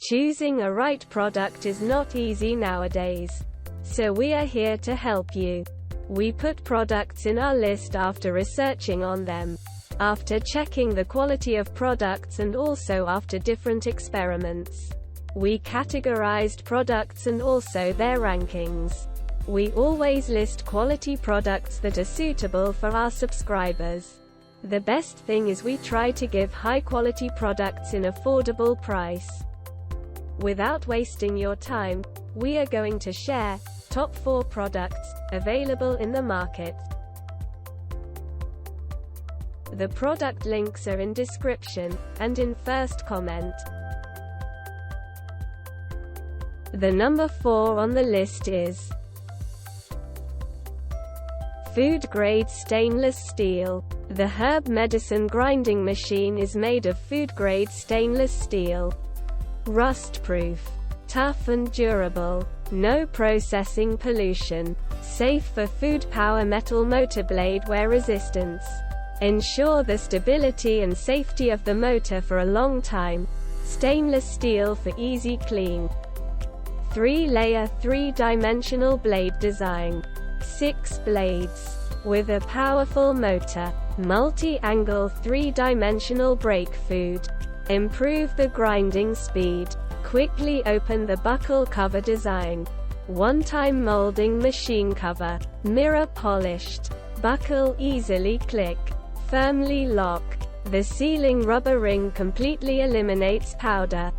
Choosing a right product is not easy nowadays. So we are here to help you. We put products in our list after researching on them, after checking the quality of products, and also after different experiments. We categorized products and also their rankings. We always list quality products that are suitable for our subscribers. The best thing is we try to give high quality products in affordable price. Without wasting your time, we are going to share top 4 products available in the market. The product links are in description and in first comment. The number 4 on the list is Food Grade Stainless Steel. The herb medicine grinding machine is made of food grade stainless steel. Rust-proof, tough and durable, no processing pollution, safe for food power metal motor blade wear resistance. Ensure the stability and safety of the motor for a long time. Stainless steel for easy clean. 3-layer 3-dimensional blade design. 6 blades. With a powerful motor. Multi-angle 3-dimensional brake food. Improve the grinding speed. Quickly open the buckle cover design. One-time molding machine cover. Mirror polished. Buckle easily click. Firmly lock. The sealing rubber ring completely eliminates powder.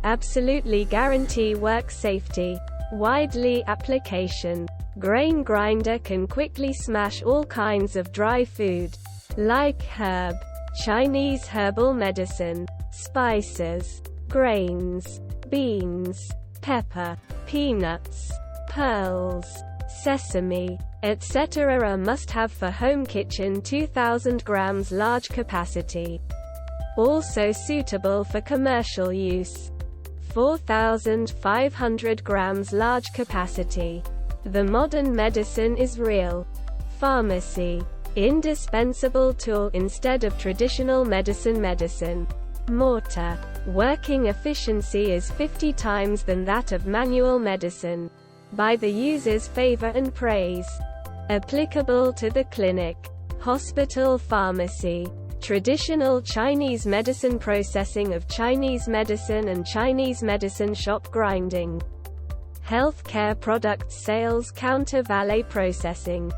Absolutely guarantee work safety. Widely application. Grain grinder can quickly smash all kinds of dry food, like herb, Chinese herbal medicine, spices, grains, beans, pepper, peanuts, pearls, sesame, etc. A must-have for home kitchen. 2000 grams large capacity. Also suitable for commercial use. 4500 grams large capacity. The modern medicine is real. Pharmacy. Indispensable tool instead of traditional medicine. Mortar. Working efficiency is 50 times than that of manual medicine. By the user's favor and praise. Applicable to the clinic, hospital, pharmacy. Traditional Chinese medicine processing of Chinese medicine and Chinese medicine shop grinding. Healthcare product sales counter valet processing.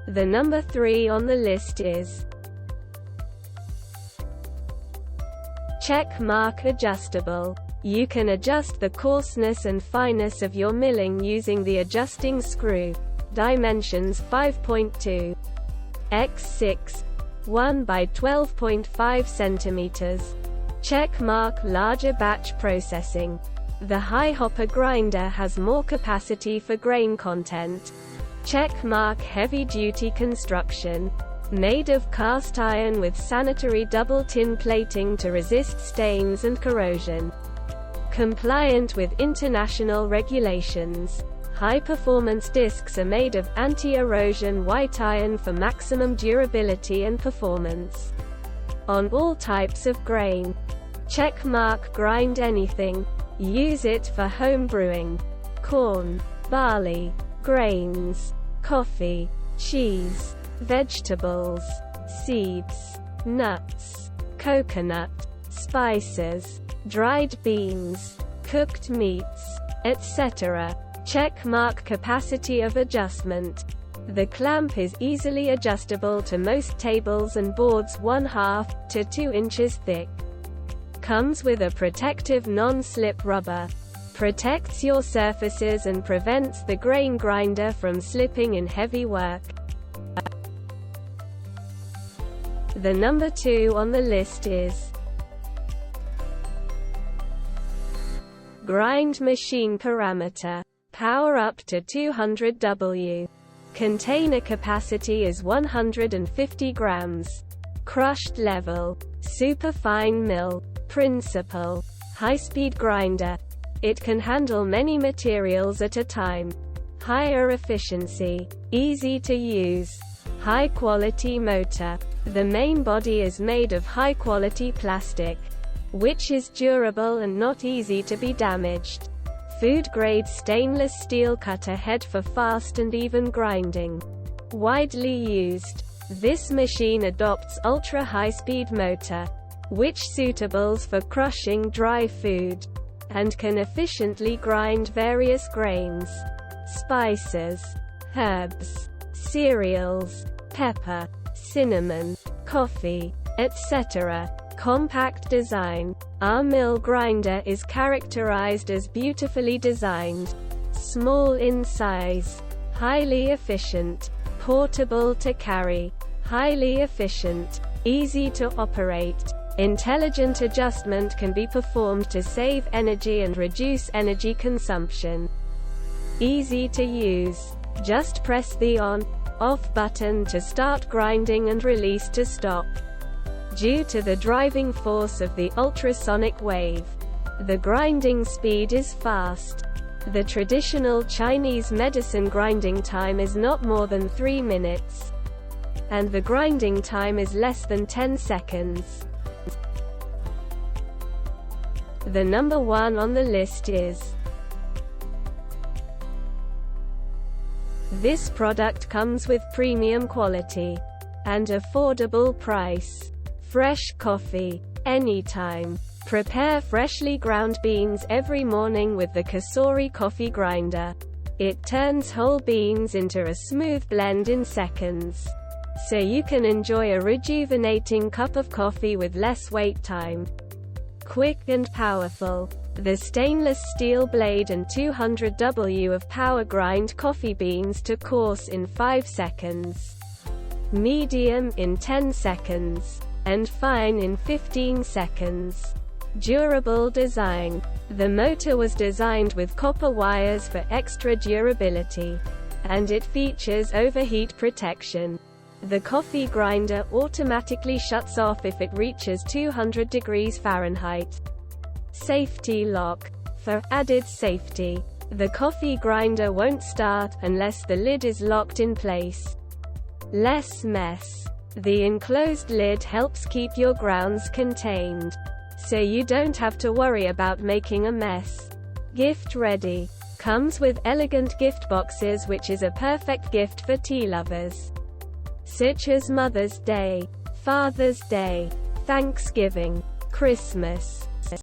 The number 3 on the list is Checkmark adjustable. You can adjust the coarseness and fineness of your milling using the adjusting screw. Dimensions 5.2 x 6, 1 by 12.5 centimeters. Checkmark larger batch processing. The high hopper grinder has more capacity for grain content. Checkmark heavy duty construction. Made of cast iron with sanitary double tin plating to resist stains and corrosion. Compliant with international regulations. High-performance discs are made of anti-erosion white iron for maximum durability and performance. On all types of grain. Checkmark grind anything. Use it for home brewing. Corn, barley, grains, coffee, cheese, vegetables, seeds, nuts, coconut, spices, dried beans, cooked meats, etc. Checkmark capacity of adjustment. The clamp is easily adjustable to most tables and boards 1/2 to 2 inches thick. Comes with a protective non-slip rubber. Protects your surfaces and prevents the grain grinder from slipping in heavy work. The number 2 on the list is Grind machine parameter. Power up to 200 W. Container capacity is 150 grams. Crushed level. Superfine mill. Principle. High-speed grinder. It can handle many materials at a time. Higher efficiency. Easy to use. High-quality motor. The main body is made of high-quality plastic. which is durable and not easy to be damaged. Food-grade stainless steel cutter head for fast and even grinding. Widely used. This machine adopts ultra-high-speed motor, which suitable for crushing dry food, and can efficiently grind various grains, spices, herbs, cereals, pepper, cinnamon, coffee, etc. Compact design. Our mill grinder is characterized as beautifully designed, small in size, highly efficient, portable to carry, highly efficient, easy to operate. Intelligent adjustment can be performed to save energy and reduce energy consumption. Easy to use. Just press the on/off button to start grinding and release to stop. Due to the driving force of the ultrasonic wave, the grinding speed is fast. The traditional Chinese medicine grinding time is not more than 3 minutes, and the grinding time is less than 10 seconds. The number 1 on the list is. This product comes with premium quality and affordable price. Fresh coffee. Anytime. Prepare freshly ground beans every morning with the Cosori coffee grinder. It turns whole beans into a smooth blend in seconds, so you can enjoy a rejuvenating cup of coffee with less wait time. Quick and powerful. The stainless steel blade and 200 W of power grind coffee beans to coarse in 5 seconds, medium in 10 seconds, and fine in 15 seconds. Durable design. The motor was designed with copper wires for extra durability, and it features overheat protection. The coffee grinder automatically shuts off if it reaches 200 degrees Fahrenheit. Safety lock. For added safety, the coffee grinder won't start unless the lid is locked in place. Less mess. The enclosed lid helps keep your grounds contained, so you don't have to worry about making a mess. Gift ready. Comes with elegant gift boxes, which is a perfect gift for tea lovers, such as Mother's Day, Father's Day, Thanksgiving, Christmas.